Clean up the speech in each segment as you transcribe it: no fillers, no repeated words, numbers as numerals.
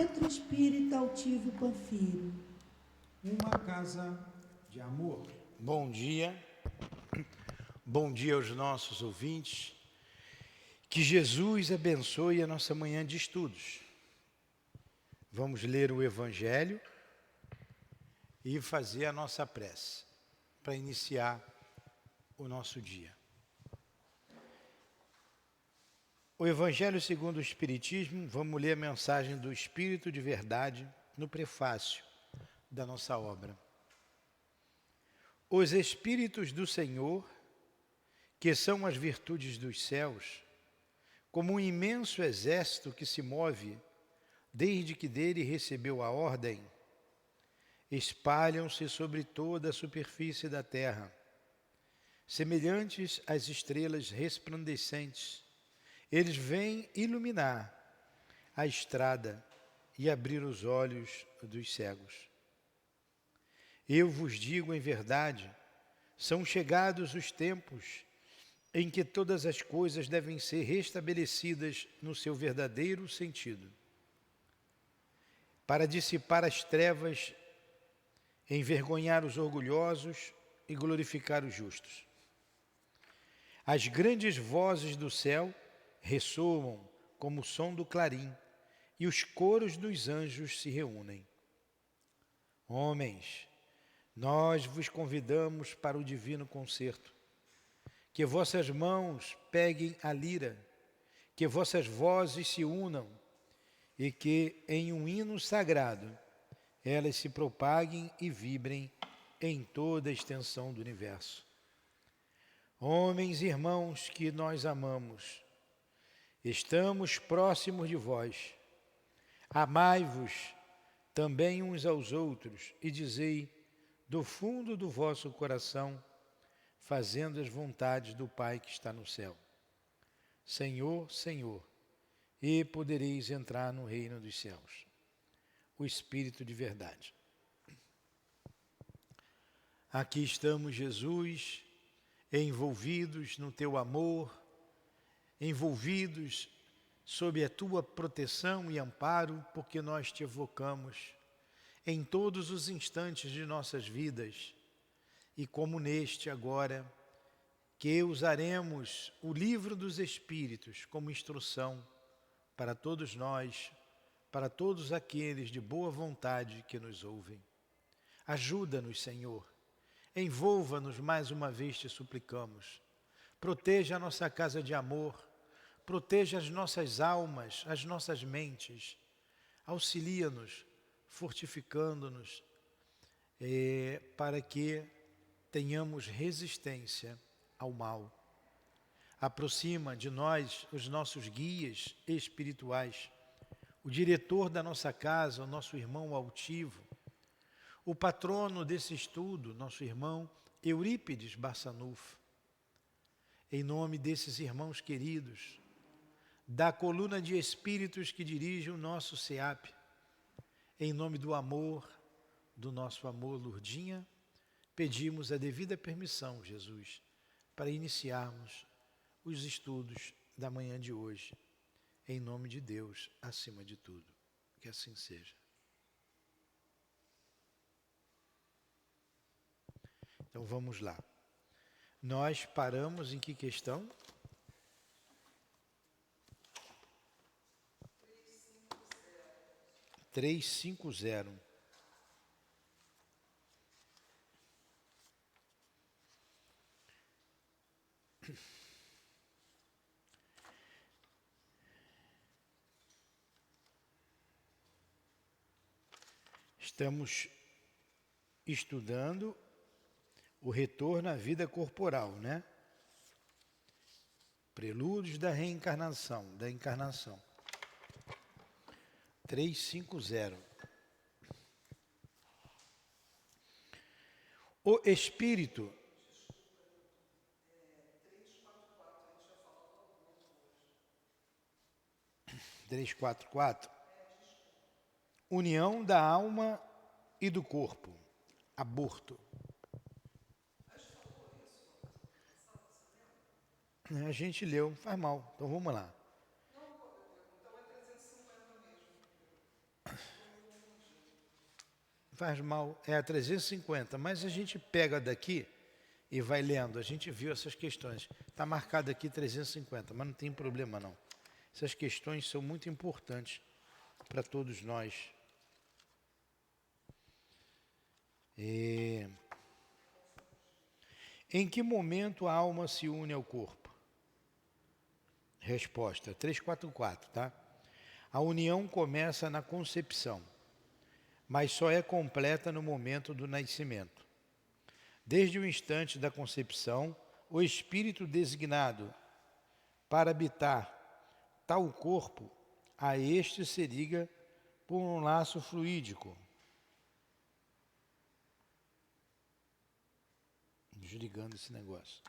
Centro Espírita Altivo Panfiro. Uma casa de amor. Bom dia aos nossos ouvintes. Que Jesus abençoe a nossa manhã de estudos. Vamos ler o Evangelho e fazer a nossa prece para iniciar o nosso dia. O Evangelho segundo o Espiritismo, vamos ler a mensagem do Espírito de Verdade no prefácio da nossa obra. Os Espíritos do Senhor, que são as virtudes dos céus, como um imenso exército que se move desde que dele recebeu a ordem, espalham-se sobre toda a superfície da terra, semelhantes às estrelas resplandecentes. Eles vêm iluminar a estrada e abrir os olhos dos cegos. Eu vos digo em verdade, são chegados os tempos em que todas as coisas devem ser restabelecidas no seu verdadeiro sentido, para dissipar as trevas, envergonhar os orgulhosos e glorificar os justos. As grandes vozes do céu ressoam como o som do clarim, e os coros dos anjos se reúnem. Homens, nós vos convidamos para o divino concerto. Que vossas mãos peguem a lira, que vossas vozes se unam e que, em um hino sagrado, elas se propaguem e vibrem em toda a extensão do universo. Homens e irmãos que nós amamos, estamos próximos de vós. Amai-vos também uns aos outros e dizei do fundo do vosso coração, fazendo as vontades do Pai que está no céu. Senhor, Senhor, e podereis entrar no reino dos céus. O Espírito de Verdade. Aqui estamos, Jesus, envolvidos no Teu amor, envolvidos sob a Tua proteção e amparo, porque nós Te evocamos em todos os instantes de nossas vidas, e como neste agora, que usaremos o livro dos Espíritos como instrução para todos nós, para todos aqueles de boa vontade que nos ouvem. Ajuda-nos, Senhor, envolva-nos mais uma vez, te suplicamos. Proteja a nossa casa de amor, proteja as nossas almas, as nossas mentes, auxilia-nos, fortificando-nos, para que tenhamos resistência ao mal. Aproxima de nós os nossos guias espirituais, o diretor da nossa casa, o nosso irmão altivo, o patrono desse estudo, nosso irmão Eurípides Barçanufo. Em nome desses irmãos queridos, da coluna de espíritos que dirige o nosso SEAP, em nome do amor, do nosso amor, Lourdinha, pedimos a devida permissão, Jesus, para iniciarmos os estudos da manhã de hoje, em nome de Deus, acima de tudo. Que assim seja. Então vamos lá. Nós paramos em que questão? 350. Estamos estudando o retorno à vida corporal, né? Prelúdios da reencarnação, da encarnação. 350. O espírito. 344. União da alma e do corpo. Aborto. A gente leu, faz mal. Então vamos lá. Faz mal, é a 350, mas a gente pega daqui e vai lendo. A gente viu essas questões. Está marcado aqui 350, mas não tem problema não. Essas questões são muito importantes para todos nós. Em que momento a alma se une ao corpo? Resposta, 344, tá? A união começa na concepção, mas só é completa no momento do nascimento. Desde o instante da concepção, o espírito designado para habitar tal corpo, a este se liga por um laço fluídico. Desligando esse negócio.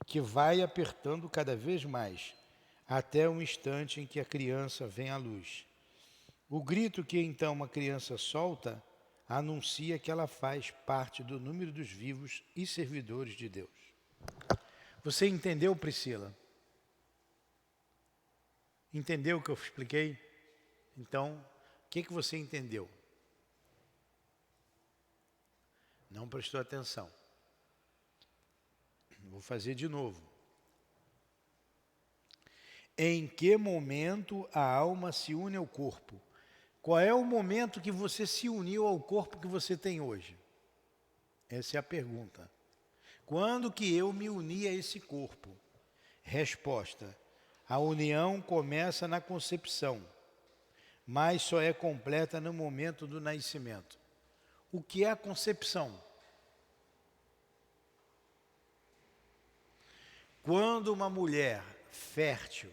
Que vai apertando cada vez mais, até o instante em que a criança vem à luz. O grito que então a criança solta anuncia que ela faz parte do número dos vivos e servidores de Deus. Você entendeu, Priscila? Entendeu o que eu expliquei? Então, o que você entendeu? Não prestou atenção. Vou fazer de novo. Em que momento a alma se une ao corpo? Qual é o momento que você se uniu ao corpo que você tem hoje? Essa é a pergunta. Quando que eu me uni a esse corpo? Resposta. A união começa na concepção, mas só é completa no momento do nascimento. O que é a concepção? Quando uma mulher fértil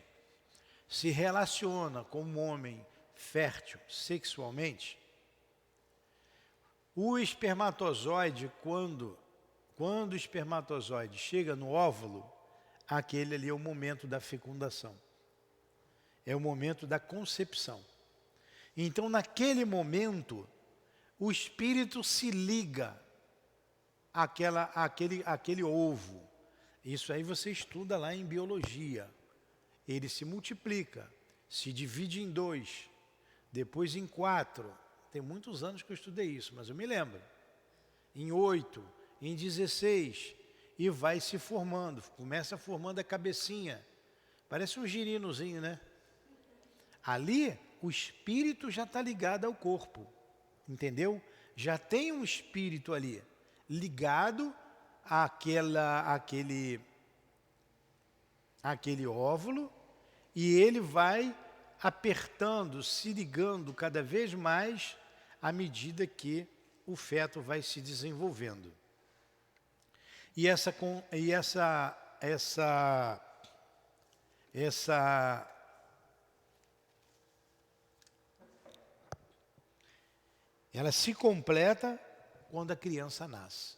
se relaciona com um homem fértil sexualmente, o espermatozoide, quando o espermatozoide chega no óvulo, aquele ali é o momento da fecundação. É o momento da concepção. Então, naquele momento, o espírito se liga àquele ovo. Isso aí você estuda lá em biologia. Ele se multiplica, se divide em 2, depois em 4. Tem muitos anos que eu estudei isso, mas eu me lembro. Em 8, em 16, e vai se formando. Começa formando a cabecinha. Parece um girinozinho, né? Ali, o espírito já está ligado ao corpo. Entendeu? Já tem um espírito ali, ligado àquele óvulo, e ele vai apertando, se ligando cada vez mais à medida que o feto vai se desenvolvendo. E ela se completa quando a criança nasce.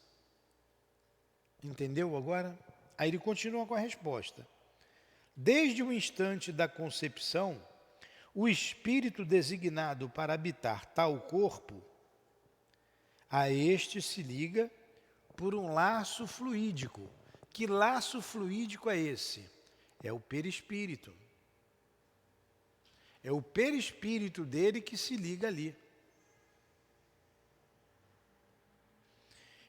Entendeu agora? Aí ele continua com a resposta. Desde o instante da concepção, o espírito designado para habitar tal corpo, a este se liga por um laço fluídico. Que laço fluídico é esse? É o perispírito. É o perispírito dele que se liga ali.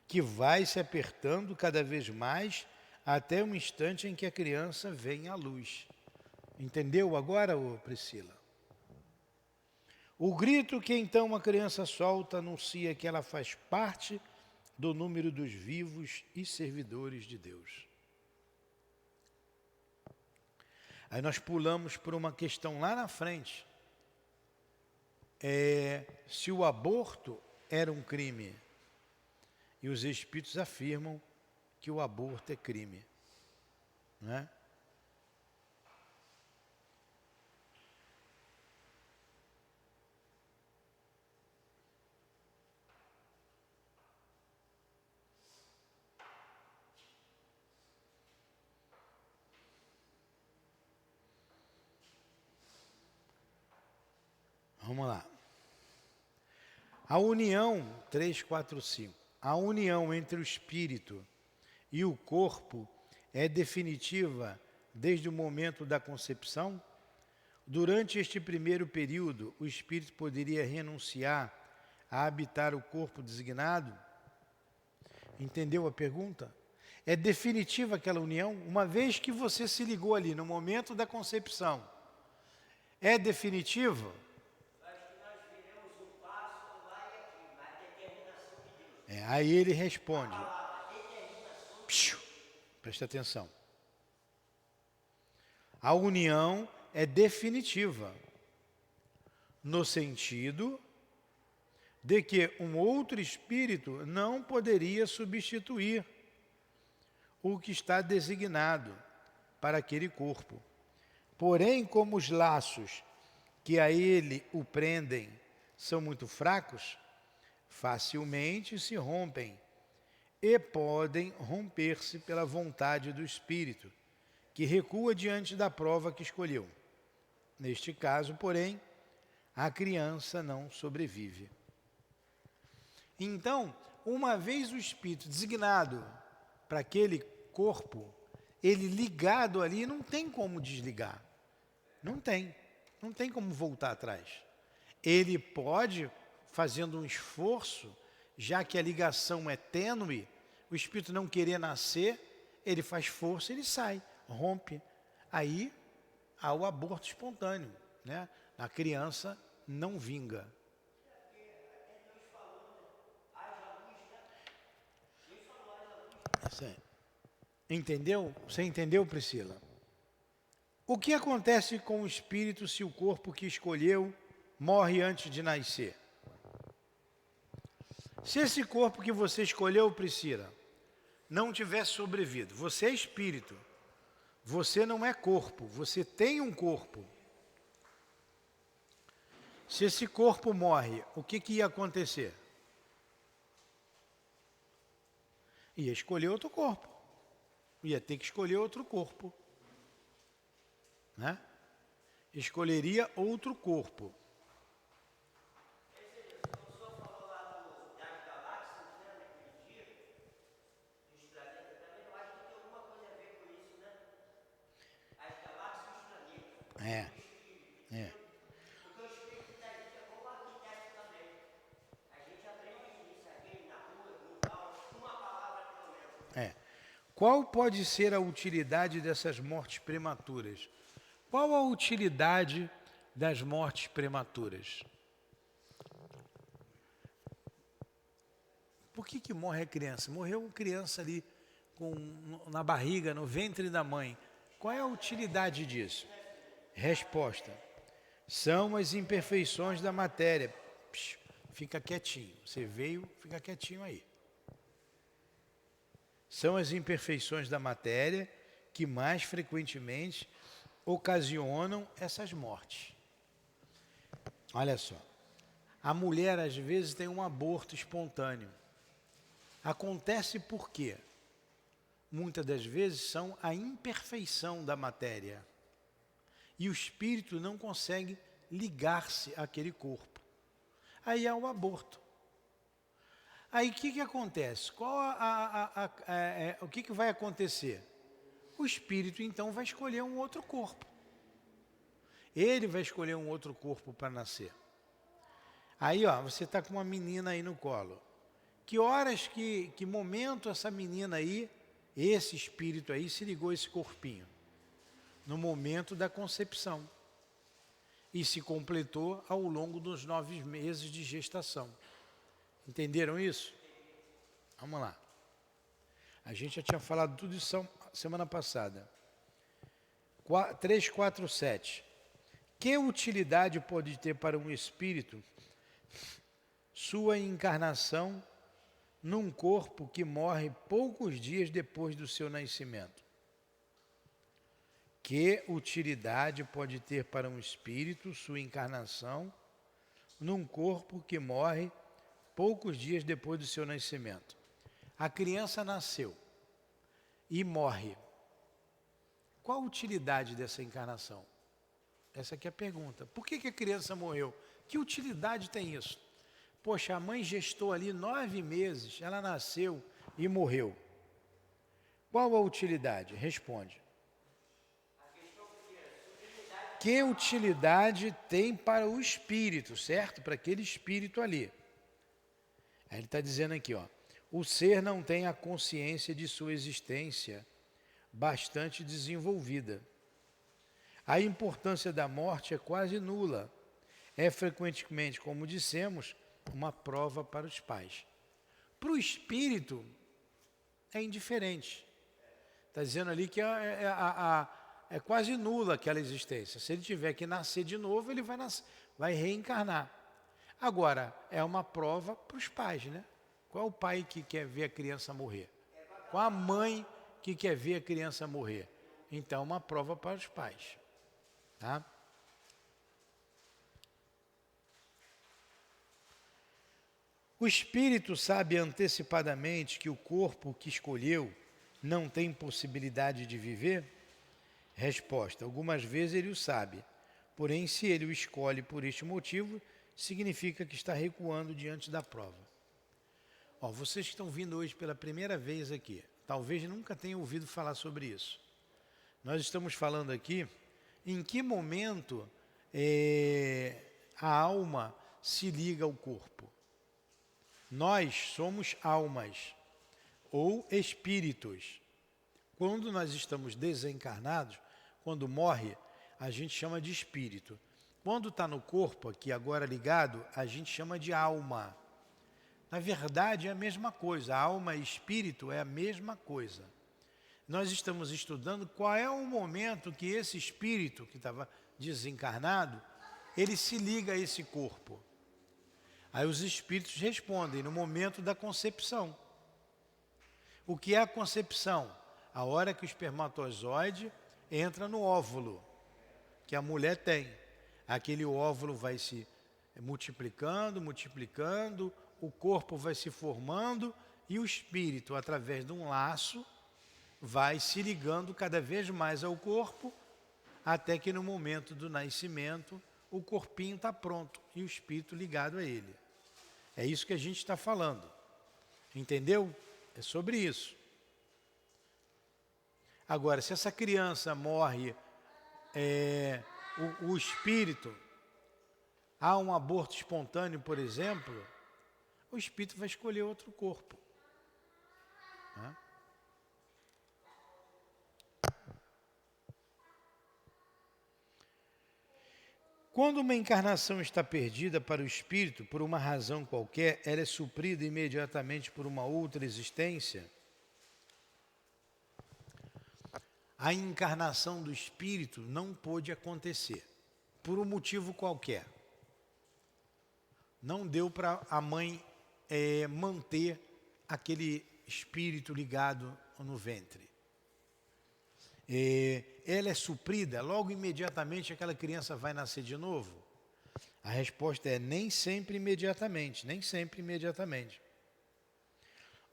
Que vai se apertando cada vez mais até o instante em que a criança vem à luz. Entendeu agora, Priscila? O grito que então a criança solta anuncia que ela faz parte do número dos vivos e servidores de Deus. Aí nós pulamos por uma questão lá na frente. Se o aborto era um crime, e os espíritos afirmam que o aborto é crime, não é? Vamos lá. A união, 345. A união entre o espírito e o corpo é definitiva desde o momento da concepção? Durante este primeiro período, o espírito poderia renunciar a habitar o corpo designado? Entendeu a pergunta? É definitiva aquela união? Uma vez que você se ligou ali no momento da concepção, é definitiva? Aí ele responde. Presta atenção. A união é definitiva, no sentido de que um outro espírito não poderia substituir o que está designado para aquele corpo. Porém, como os laços que a ele o prendem são muito fracos, facilmente se rompem e podem romper-se pela vontade do espírito, que recua diante da prova que escolheu. Neste caso, porém, a criança não sobrevive. Então, uma vez o espírito designado para aquele corpo, ele ligado ali, não tem como desligar. Não tem como voltar atrás. Ele pode, fazendo um esforço, já que a ligação é tênue, o espírito não querer nascer, ele faz força, ele sai, rompe. Aí há o aborto espontâneo, né? A criança não vinga. Entendeu? Você entendeu, Priscila? O que acontece com o espírito se o corpo que escolheu morre antes de nascer? Se esse corpo que você escolheu, Priscila, não tivesse sobrevivido, você é espírito, você não é corpo, você tem um corpo. Se esse corpo morre, o que ia acontecer? Ia escolher outro corpo. Ia ter que escolher outro corpo. Né? Escolheria outro corpo. É. Qual pode ser a utilidade dessas mortes prematuras? Qual a utilidade das mortes prematuras? Por que morre a criança? Morreu uma criança ali na barriga, no ventre da mãe. Qual é a utilidade disso? Resposta: são as imperfeições da matéria. Fica quietinho. Você veio, fica quietinho aí. São as imperfeições da matéria que mais frequentemente ocasionam essas mortes. Olha só, a mulher às vezes tem um aborto espontâneo. Acontece por quê? Muitas das vezes são a imperfeição da matéria. E o espírito não consegue ligar-se àquele corpo. Aí há o aborto. Aí o que acontece? O que vai acontecer? O espírito então vai escolher um outro corpo. Ele vai escolher um outro corpo para nascer. Aí você está com uma menina aí no colo. Que horas, que momento essa menina aí, esse espírito aí se ligou a esse corpinho? No momento da concepção. E se completou ao longo dos 9 meses de gestação. Entenderam isso? Vamos lá. A gente já tinha falado tudo isso semana passada. 347. Que utilidade pode ter para um espírito sua encarnação num corpo que morre poucos dias depois do seu nascimento? Que utilidade pode ter para um espírito sua encarnação num corpo que morre poucos dias depois do seu nascimento? A criança nasceu e morre. Qual a utilidade dessa encarnação? Essa aqui é a pergunta. Por que a criança morreu? Que utilidade tem isso? Poxa, a mãe gestou ali 9 meses, ela nasceu e morreu. Qual a utilidade? Responde. que utilidade tem para o espírito, certo? Para aquele espírito ali. Aí ele está dizendo aqui, ó, o ser não tem a consciência de sua existência bastante desenvolvida. A importância da morte é quase nula. É frequentemente, como dissemos, uma prova para os pais. Para o espírito, é indiferente. Está dizendo ali que é quase nula aquela existência. Se ele tiver que nascer de novo, ele vai reencarnar. Agora, é uma prova para os pais, né? Qual é o pai que quer ver a criança morrer? Qual a mãe que quer ver a criança morrer? Então, é uma prova para os pais. Tá? O espírito sabe antecipadamente que o corpo que escolheu não tem possibilidade de viver? Resposta: algumas vezes ele o sabe. Porém, se ele o escolhe por este motivo, significa que está recuando diante da prova. Ó, vocês que estão vindo hoje pela primeira vez aqui, talvez nunca tenham ouvido falar sobre isso. Nós estamos falando aqui em que momento a alma se liga ao corpo. Nós somos almas ou espíritos. Quando nós estamos desencarnados, quando morre, a gente chama de espírito. Quando está no corpo, aqui agora ligado, a gente chama de alma. Na verdade, é a mesma coisa. Alma e espírito é a mesma coisa. Nós estamos estudando qual é o momento que esse espírito, que estava desencarnado, ele se liga a esse corpo. Aí os espíritos respondem no momento da concepção. O que é a concepção? A hora que o espermatozoide entra no óvulo, que a mulher tem. Aquele óvulo vai se multiplicando, o corpo vai se formando e o espírito, através de um laço, vai se ligando cada vez mais ao corpo, até que no momento do nascimento, o corpinho está pronto e o espírito ligado a ele. É isso que a gente está falando. Entendeu? É sobre isso. Agora, se essa criança morre, o espírito, há um aborto espontâneo, por exemplo, o espírito vai escolher outro corpo. Né? Quando uma encarnação está perdida para o espírito, por uma razão qualquer, ela é suprida imediatamente por uma outra existência. A encarnação do espírito não pôde acontecer, por um motivo qualquer. Não deu para a mãe manter aquele espírito ligado no ventre. Ela é suprida, logo imediatamente aquela criança vai nascer de novo? A resposta é nem sempre imediatamente, nem sempre imediatamente.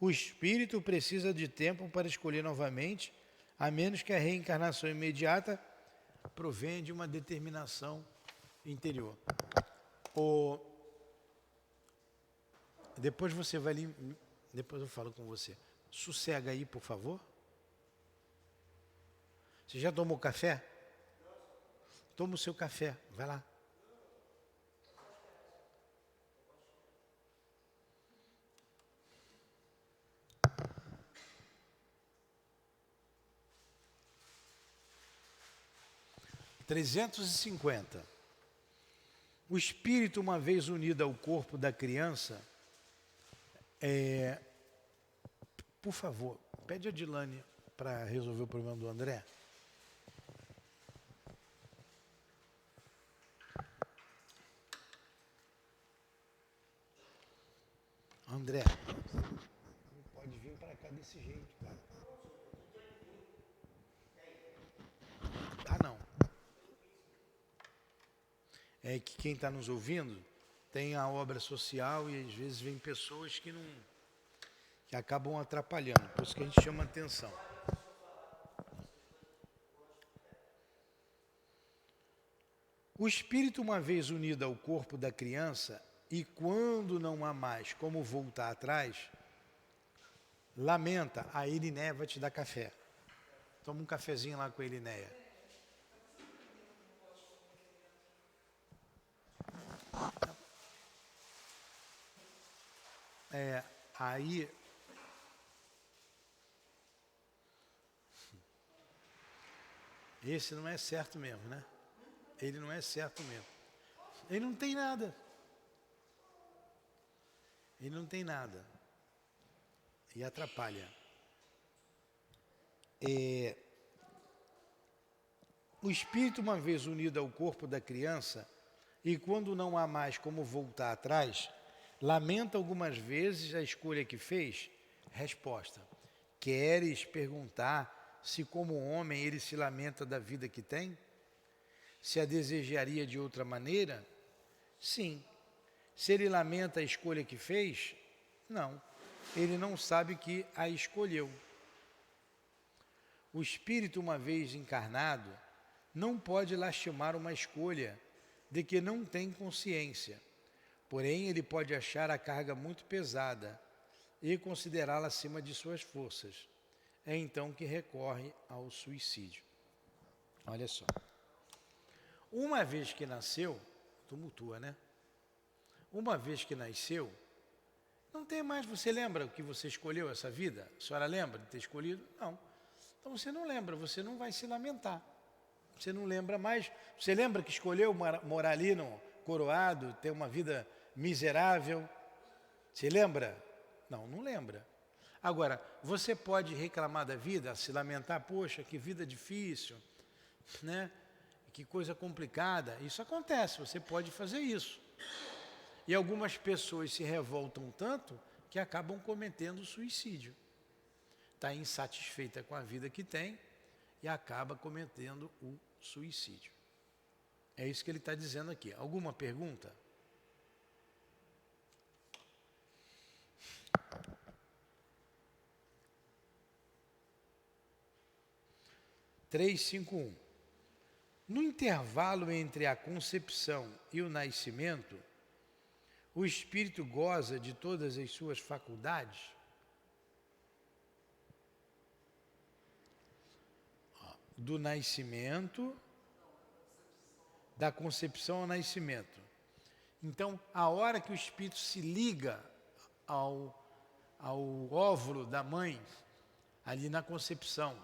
O espírito precisa de tempo para escolher novamente, a menos que a reencarnação imediata provenha de uma determinação interior. Depois você vai ali, depois eu falo com você. Sossega aí, por favor. Você já tomou café? Toma o seu café, vai lá. (350) O espírito, uma vez unido ao corpo da criança, por favor, pede a Dilane para resolver o problema do André. André, não pode vir para cá desse jeito, cara. Ah, não. É que quem está nos ouvindo tem a obra social e às vezes vem pessoas que acabam atrapalhando, por isso que a gente chama atenção. O espírito, uma vez unido ao corpo da criança, e quando não há mais como voltar atrás, lamenta, a Elinéia vai te dar café. Toma um cafezinho lá com a Elinéia. Aí esse não é certo mesmo, né? Ele não é certo mesmo. Ele não tem nada. Ele não tem nada. E atrapalha. O espírito, uma vez unido ao corpo da criança, e quando não há mais como voltar atrás, lamenta algumas vezes a escolha que fez? Resposta: queres perguntar se como homem ele se lamenta da vida que tem? Se a desejaria de outra maneira? Sim. Se ele lamenta a escolha que fez? Não. Ele não sabe que a escolheu. O espírito, uma vez encarnado, não pode lastimar uma escolha de que não tem consciência. Porém, ele pode achar a carga muito pesada e considerá-la acima de suas forças. É então que recorre ao suicídio. Olha só. Uma vez que nasceu, tumultua, né? Uma vez que nasceu, não tem mais, você lembra o que você escolheu essa vida? A senhora lembra de ter escolhido? Não. Então você não lembra, você não vai se lamentar. Você não lembra mais. Você lembra que escolheu morar ali no coroado, ter uma vida miserável? Você lembra? Não, não lembra. Agora, você pode reclamar da vida, se lamentar, poxa, que vida difícil, né? Que coisa complicada. Isso acontece, você pode fazer isso. E algumas pessoas se revoltam tanto que acabam cometendo suicídio. Está insatisfeita com a vida que tem e acaba cometendo o suicídio. É isso que ele está dizendo aqui. Alguma pergunta? No intervalo entre a concepção e o nascimento, o espírito goza de todas as suas faculdades? Do nascimento, da concepção ao nascimento. Então, a hora que o espírito se liga ao óvulo da mãe, ali na concepção,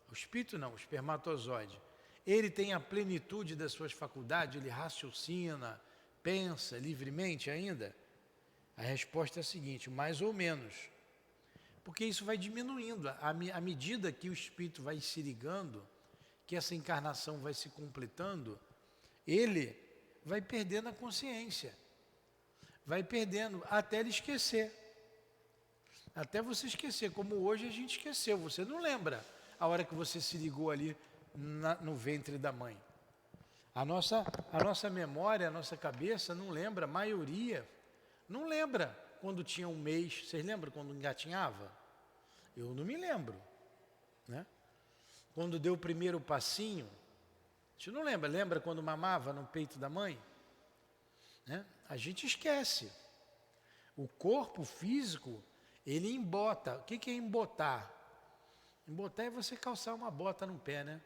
o espírito não, o espermatozoide, ele tem a plenitude das suas faculdades, ele raciocina, pensa livremente ainda? A resposta é a seguinte: mais ou menos. Porque isso vai diminuindo. À medida que o espírito vai se ligando, que essa encarnação vai se completando, ele vai perdendo a consciência. Vai perdendo até ele esquecer. Até você esquecer, como hoje a gente esqueceu. Você não lembra a hora que você se ligou ali no ventre da mãe. A nossa memória, a nossa cabeça não lembra, a maioria não lembra quando tinha um mês. Vocês lembram quando engatinhava? Eu não me lembro, né? Quando deu o primeiro passinho, a gente não lembra. Lembra quando mamava no peito da mãe? Né? A gente esquece. O corpo físico, ele embota. O que é embotar? Embotar é você calçar uma bota no pé, né?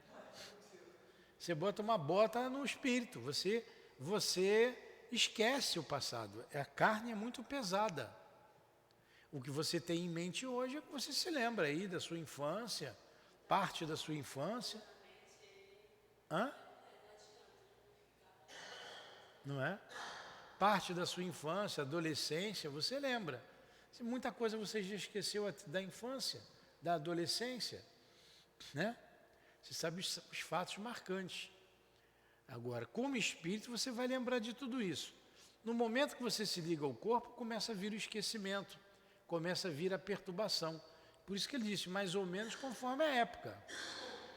Você bota uma bota no espírito, você esquece o passado. A carne é muito pesada. O que você tem em mente hoje é que você se lembra aí da sua infância, parte da sua infância. Hã? Não é? Parte da sua infância, adolescência, você lembra. Muita coisa você já esqueceu da infância, da adolescência, né? Você sabe os fatos marcantes. Agora, como espírito, você vai lembrar de tudo isso. No momento que você se liga ao corpo, começa a vir o esquecimento, começa a vir a perturbação. Por isso que ele disse, mais ou menos conforme a época.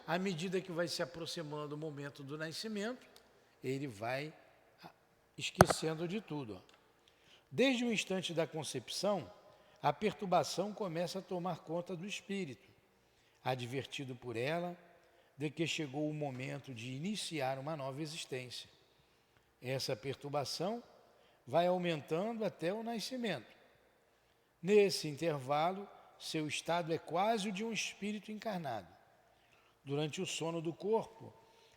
À medida que vai se aproximando o momento do nascimento, ele vai esquecendo de tudo. Desde o instante da concepção, a perturbação começa a tomar conta do espírito, advertido por ela de que chegou o momento de iniciar uma nova existência. Essa perturbação vai aumentando até o nascimento. Nesse intervalo, seu estado é quase o de um espírito encarnado. Durante o sono do corpo,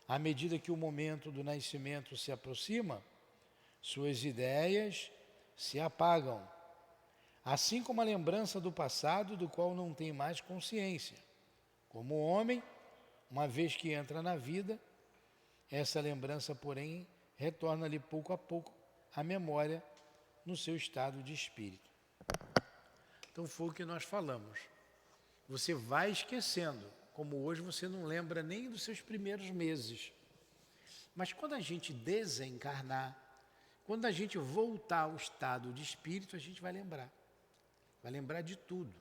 à medida que o momento do nascimento se aproxima, Suas ideias se apagam, assim como a lembrança do passado do qual não tem mais consciência. Como homem, uma vez que entra na vida, essa lembrança, porém, retorna-lhe pouco a pouco à memória no seu estado de espírito. Então foi o que nós falamos. Você vai esquecendo, como hoje você não lembra nem dos seus primeiros meses. Mas quando a gente desencarnar, quando a gente voltar ao estado de espírito, a gente vai lembrar. Vai lembrar de tudo.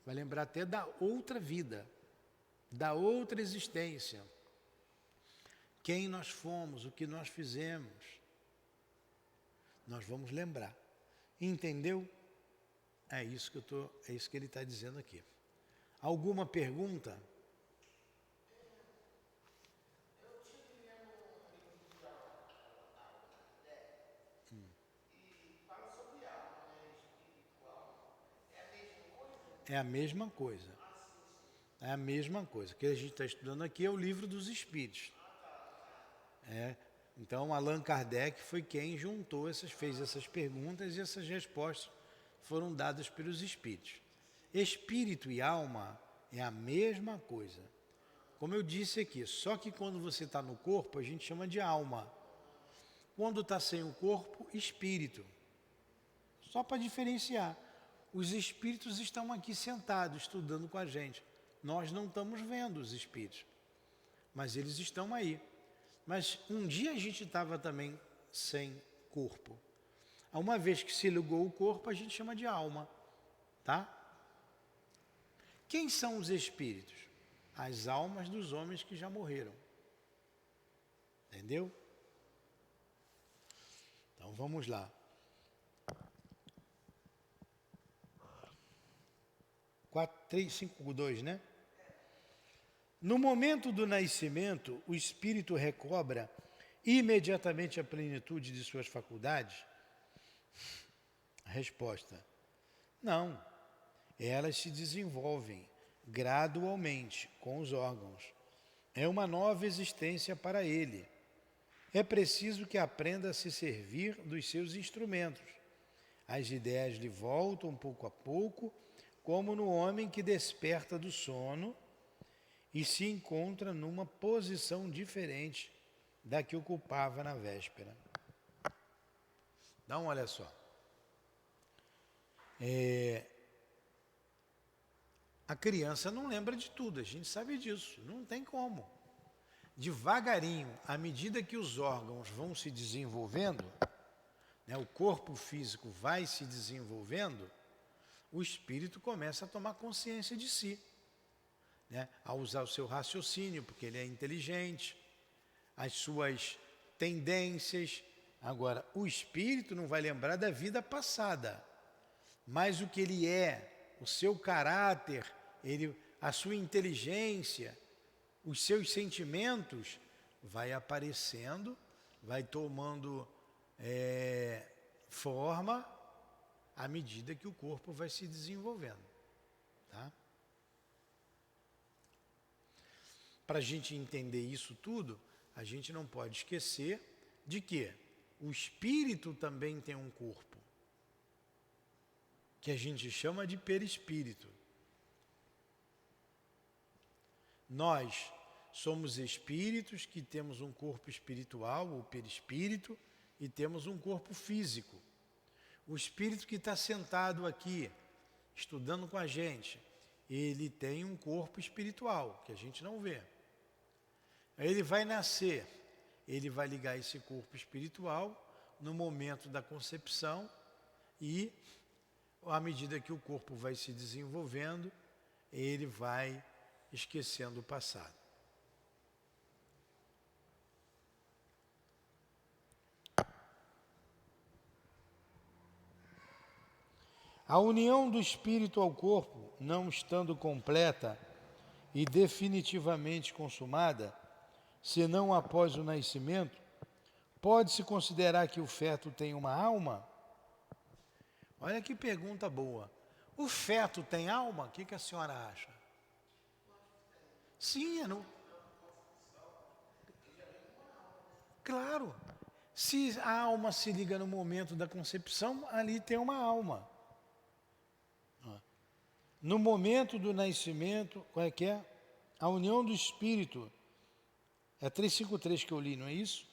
Vai lembrar até da outra vida, da outra existência. Quem nós fomos, o que nós fizemos. Nós vamos lembrar. Entendeu? É isso que ele está dizendo aqui. Alguma pergunta? É a mesma coisa. É a mesma coisa. O que a gente está estudando aqui é o Livro dos Espíritos. Então, Allan Kardec foi quem juntou fez essas perguntas e essas respostas foram dadas pelos Espíritos. Espírito e alma é a mesma coisa. Como eu disse aqui, só que quando você está no corpo, a gente chama de alma. Quando está sem o corpo, espírito. Só para diferenciar. Os espíritos estão aqui sentados, estudando com a gente. Nós não estamos vendo os espíritos, mas eles estão aí. Mas um dia a gente estava também sem corpo. Uma vez que se ligou o corpo, a gente chama de alma, tá? Quem são os espíritos? As almas dos homens que já morreram. Entendeu? Então vamos lá. 352, né? No momento do nascimento, o espírito recobra imediatamente a plenitude de suas faculdades? Resposta: não. Elas se desenvolvem gradualmente com os órgãos. É uma nova existência para ele. É preciso que aprenda a se servir dos seus instrumentos. As ideias lhe voltam pouco a pouco, como no homem que desperta do sono e se encontra numa posição diferente da que ocupava na véspera. Então, olha só. A criança não lembra de tudo, a gente sabe disso, não tem como. Devagarinho, à medida que os órgãos vão se desenvolvendo, né, o corpo físico vai se desenvolvendo, o espírito começa a tomar consciência de si, né, a usar o seu raciocínio, porque ele é inteligente, as suas tendências. Agora, o espírito não vai lembrar da vida passada, mas o que ele é, o seu caráter, a sua inteligência, os seus sentimentos, vai aparecendo, vai tomando forma à medida que o corpo vai se desenvolvendo. Tá? Para a gente entender isso tudo, a gente não pode esquecer de que o espírito também tem um corpo, que a gente chama de perispírito. Nós somos espíritos que temos um corpo espiritual, ou perispírito, e temos um corpo físico. O espírito que está sentado aqui, estudando com a gente, ele tem um corpo espiritual, que a gente não vê. Aí ele vai nascer, ele vai ligar esse corpo espiritual no momento da concepção e, à medida que o corpo vai se desenvolvendo, ele vai esquecendo o passado. A união do espírito ao corpo, não estando completa e definitivamente consumada, senão após o nascimento, pode-se considerar que o feto tem uma alma? Olha que pergunta boa. O feto tem alma? O que a senhora acha? Sim, claro. Se a alma se liga no momento da concepção, ali tem uma alma. No momento do nascimento, qual é que é? A união do espírito. É 353 que eu li, não é isso?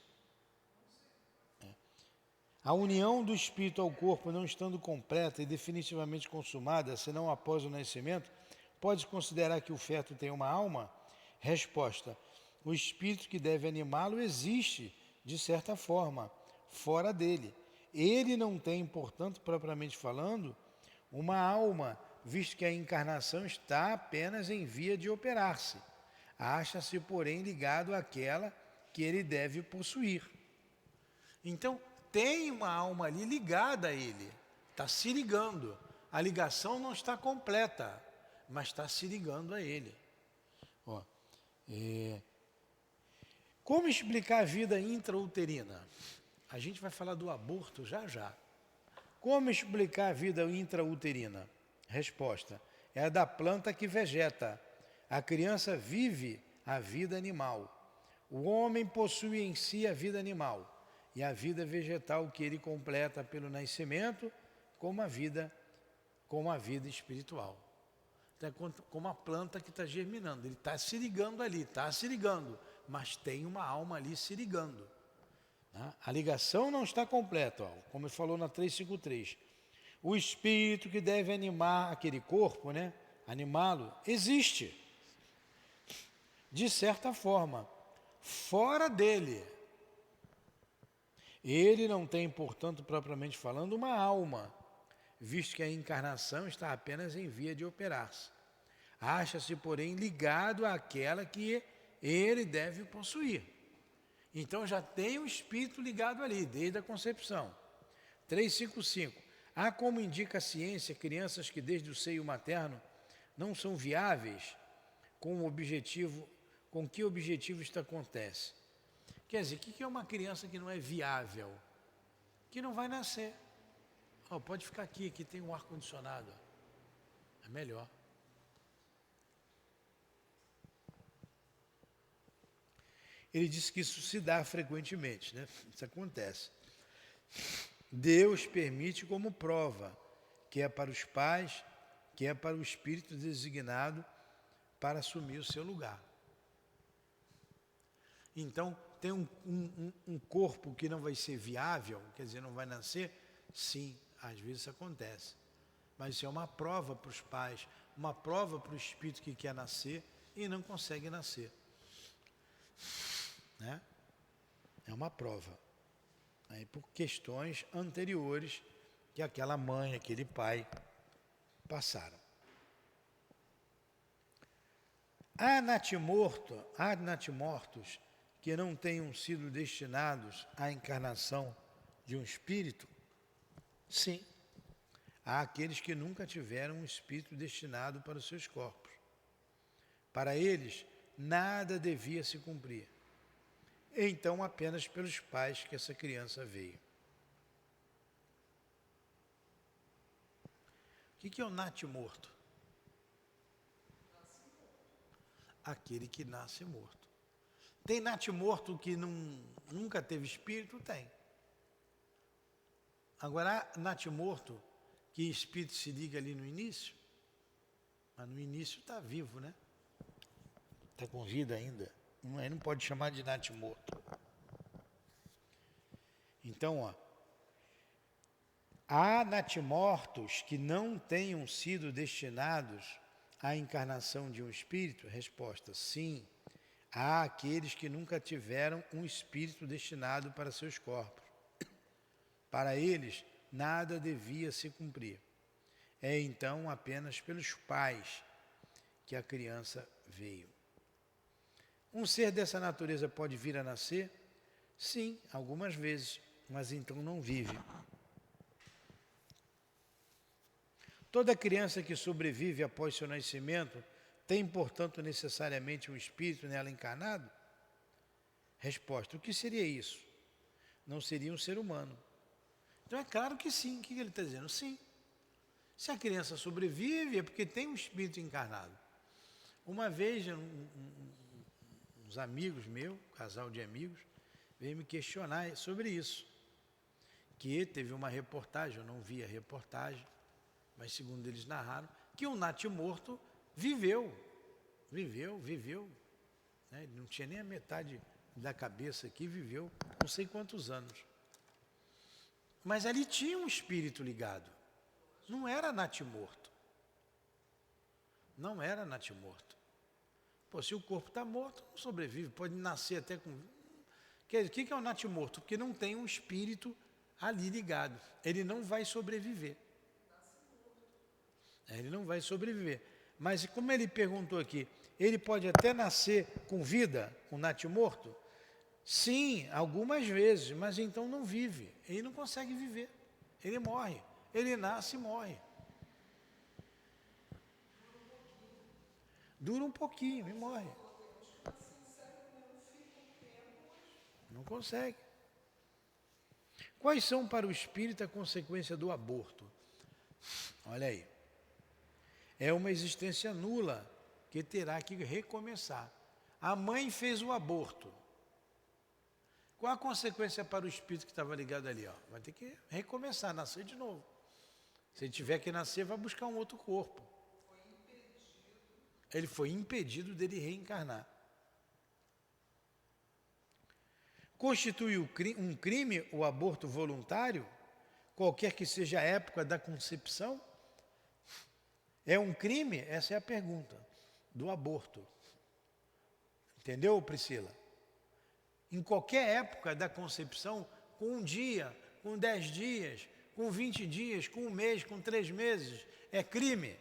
A união do espírito ao corpo não estando completa e definitivamente consumada, senão após o nascimento, pode considerar que o feto tem uma alma? Resposta: o espírito que deve animá-lo existe, de certa forma, fora dele. Ele não tem, portanto, propriamente falando, uma alma, visto que a encarnação está apenas em via de operar-se. Acha-se, porém, ligado àquela que ele deve possuir. Então, tem uma alma ali ligada a ele, está se ligando. A ligação não está completa, mas está se ligando a ele. Como explicar a vida intrauterina? A gente vai falar do aborto já já. Como explicar a vida intrauterina? Resposta: é a da planta que vegeta. A criança vive a vida animal. O homem possui em si a vida animal e a vida vegetal que ele completa pelo nascimento, como a vida espiritual. Então, como a planta que está germinando, ele está se ligando ali, mas tem uma alma ali se ligando. A ligação não está completa, como ele falou na 353. O espírito que deve animar aquele corpo, animá-lo, existe, de certa forma, fora dele. Ele não tem, portanto, propriamente falando, uma alma, visto que a encarnação está apenas em via de operar-se. Acha-se, porém, ligado àquela que ele deve possuir. Então já tem o espírito ligado ali, desde a concepção. 355. Há, como indica a ciência, crianças que desde o seio materno não são viáveis, com que objetivo isto acontece? Quer dizer, o que é uma criança que não é viável? Que não vai nascer. Pode ficar aqui tem um ar-condicionado. É melhor. Ele diz que isso se dá frequentemente, Isso acontece. Deus permite como prova, que é para os pais, que é para o espírito designado para assumir o seu lugar. Então, tem um corpo que não vai ser viável, quer dizer, não vai nascer? Sim, às vezes isso acontece. Mas isso é uma prova para os pais, uma prova para o espírito que quer nascer e não consegue nascer. É uma prova. Por questões anteriores que aquela mãe, aquele pai passaram. Há natimortos que não tenham sido destinados à encarnação de um espírito? Sim. Há aqueles que nunca tiveram um espírito destinado para os seus corpos. Para eles, nada devia se cumprir. Então, apenas pelos pais que essa criança veio. O que é o natimorto? Aquele que nasce morto. Tem natimorto que nunca teve espírito? Tem. Agora, natimorto, que espírito se liga ali no início? Mas no início está vivo, Está com vida ainda. Aí não pode chamar de natimorto. Então, há natimortos que não tenham sido destinados à encarnação de um espírito? Resposta: sim. Há aqueles que nunca tiveram um espírito destinado para seus corpos. Para eles, nada devia se cumprir. É então apenas pelos pais que a criança veio. Um ser dessa natureza pode vir a nascer? Sim, algumas vezes, mas então não vive. Toda criança que sobrevive após seu nascimento tem, portanto, necessariamente um espírito nela encarnado? Resposta: o que seria isso? Não seria um ser humano. Então é claro que sim. O que ele está dizendo? Sim. Se a criança sobrevive é porque tem um espírito encarnado. Uma vez, uns amigos meus, casal de amigos, veio me questionar sobre isso. Que teve uma reportagem, eu não vi a reportagem, mas segundo eles narraram, que um natimorto viveu, né? Ele não tinha nem a metade da cabeça aqui, viveu não sei quantos anos. Mas ali tinha um espírito ligado, não era natimorto. Não era natimorto. Pô, se o corpo está morto, não sobrevive, pode nascer até com... O que é o natimorto? Porque não tem um espírito ali ligado, ele não vai sobreviver. Ele não vai sobreviver. Mas como ele perguntou aqui, ele pode até nascer com vida, um natimorto? Sim, algumas vezes, mas então não vive. Ele não consegue viver. Ele morre. Ele nasce e morre. Dura um pouquinho e morre. Não consegue. Quais são para o espírito a consequência do aborto? Olha aí. É uma existência nula que terá que recomeçar. A mãe fez o aborto. Qual a consequência para o espírito que estava ligado ali? Ó? Vai ter que recomeçar, nascer de novo. Se ele tiver que nascer, vai buscar um outro corpo. Ele foi impedido dele reencarnar. Constitui um crime o aborto voluntário, qualquer que seja a época da concepção? É um crime? Essa é a pergunta do aborto. Entendeu, Priscila? Em qualquer época da concepção, com um dia, com 10 dias, com 20 dias, com um mês, com 3 meses, é crime?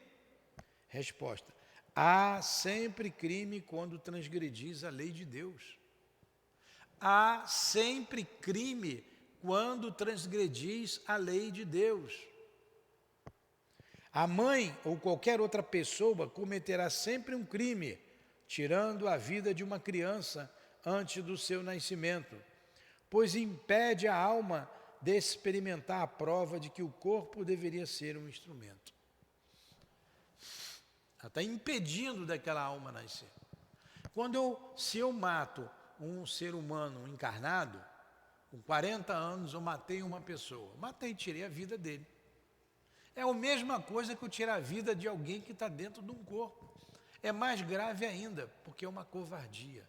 Resposta: há sempre crime quando transgredis a lei de Deus. Há sempre crime quando transgredis a lei de Deus. A mãe ou qualquer outra pessoa cometerá sempre um crime, tirando a vida de uma criança antes do seu nascimento, pois impede a alma de experimentar a prova de que o corpo deveria ser um instrumento. Ela está impedindo daquela alma nascer. Se eu mato um ser humano encarnado, com 40 anos eu matei uma pessoa, tirei a vida dele. É a mesma coisa que eu tirar a vida de alguém que está dentro de um corpo. É mais grave ainda, porque é uma covardia.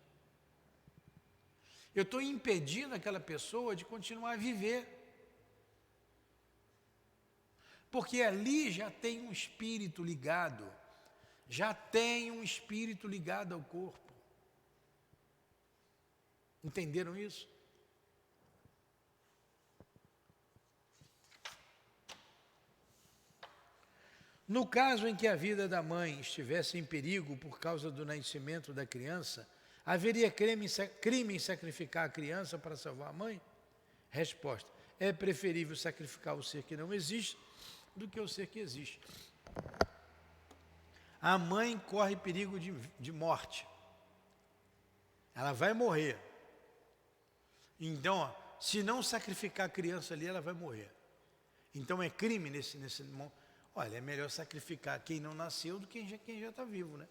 Eu estou impedindo aquela pessoa de continuar a viver. Porque ali já tem um espírito ligado. Já tem um espírito ligado ao corpo. Entenderam isso? No caso em que a vida da mãe estivesse em perigo por causa do nascimento da criança, haveria crime em sacrificar a criança para salvar a mãe? Resposta: é preferível sacrificar o ser que não existe do que o ser que existe. A mãe corre perigo de morte. Ela vai morrer. Então, ó, se não sacrificar a criança ali, ela vai morrer. Então é crime nesse momento. Olha, é melhor sacrificar quem não nasceu do que quem já está vivo, né?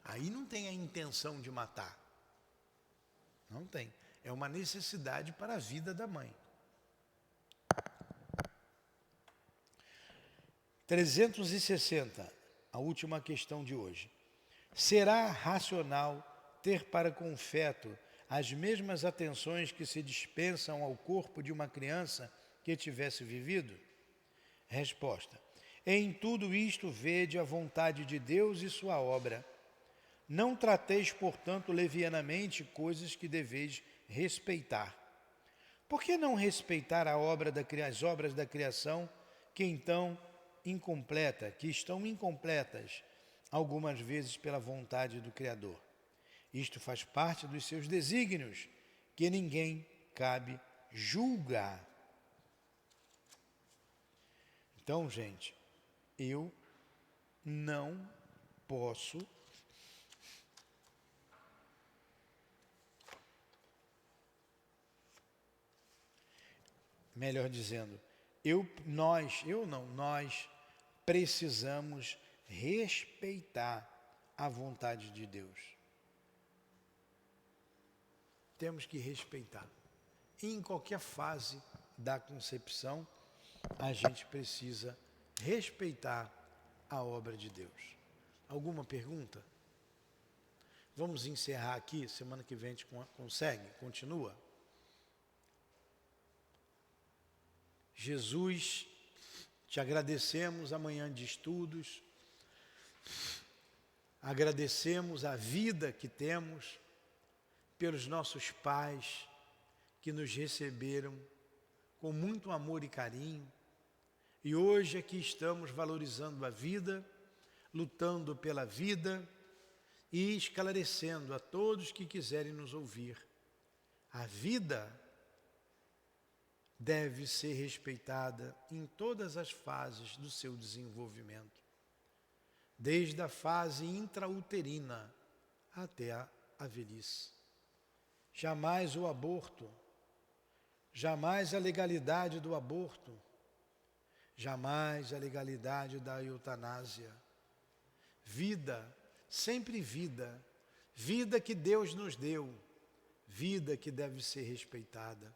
Aí não tem a intenção de matar. Não tem. É uma necessidade para a vida da mãe. 360, a última questão de hoje. Será racional ter para com o feto as mesmas atenções que se dispensam ao corpo de uma criança que tivesse vivido? Resposta: em tudo isto vede a vontade de Deus e sua obra. Não trateis, portanto, levianamente coisas que deveis respeitar. Por que não respeitar as obras da criação que estão incompletas, algumas vezes pela vontade do Criador? Isto faz parte dos seus desígnios, que ninguém cabe julgar. Então, gente, eu não posso melhor dizendo, nós precisamos respeitar a vontade de Deus. temos que respeitar. Em qualquer fase da concepção, a gente precisa respeitar a obra de Deus. Alguma pergunta? Vamos encerrar aqui, semana que vem a gente consegue? Continua? Jesus, te agradecemos amanhã de estudos, agradecemos a vida que temos, pelos nossos pais que nos receberam com muito amor e carinho, e hoje aqui estamos valorizando a vida, lutando pela vida e esclarecendo a todos que quiserem nos ouvir. A vida deve ser respeitada em todas as fases do seu desenvolvimento, desde a fase intrauterina até a velhice. Jamais o aborto, jamais a legalidade do aborto, jamais a legalidade da eutanásia. Vida, sempre vida, vida que Deus nos deu, vida que deve ser respeitada.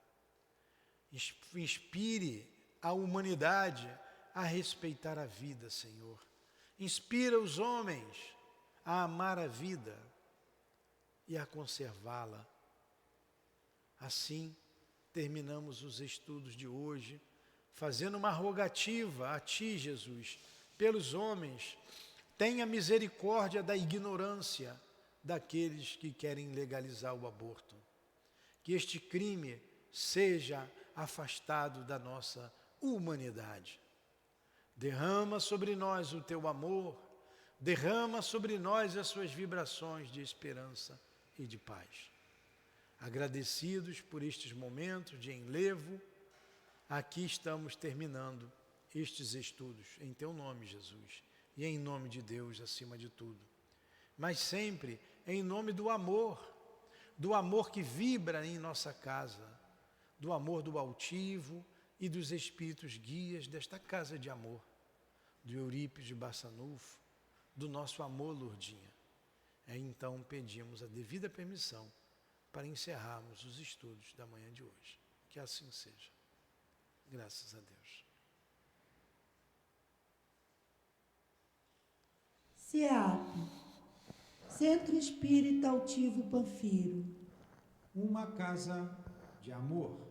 Inspire a humanidade a respeitar a vida, Senhor. Inspira os homens a amar a vida e a conservá-la. Assim, terminamos os estudos de hoje, fazendo uma rogativa a Ti, Jesus, pelos homens. Tenha misericórdia da ignorância daqueles que querem legalizar o aborto. Que este crime seja afastado da nossa humanidade. Derrama sobre nós o Teu amor, derrama sobre nós as Suas vibrações de esperança e de paz. Agradecidos por estes momentos de enlevo, aqui estamos terminando estes estudos, em Teu nome, Jesus, e em nome de Deus acima de tudo. Mas sempre em nome do amor que vibra em nossa casa, do amor do altivo e dos espíritos guias desta casa de amor, do Eurípides de Barçanufo, do nosso amor, Lourdinha. Então pedimos a devida permissão para encerrarmos os estudos da manhã de hoje. Que assim seja. Graças a Deus. CEAP, Centro Espírita Altivo Panfiro. Uma casa de amor.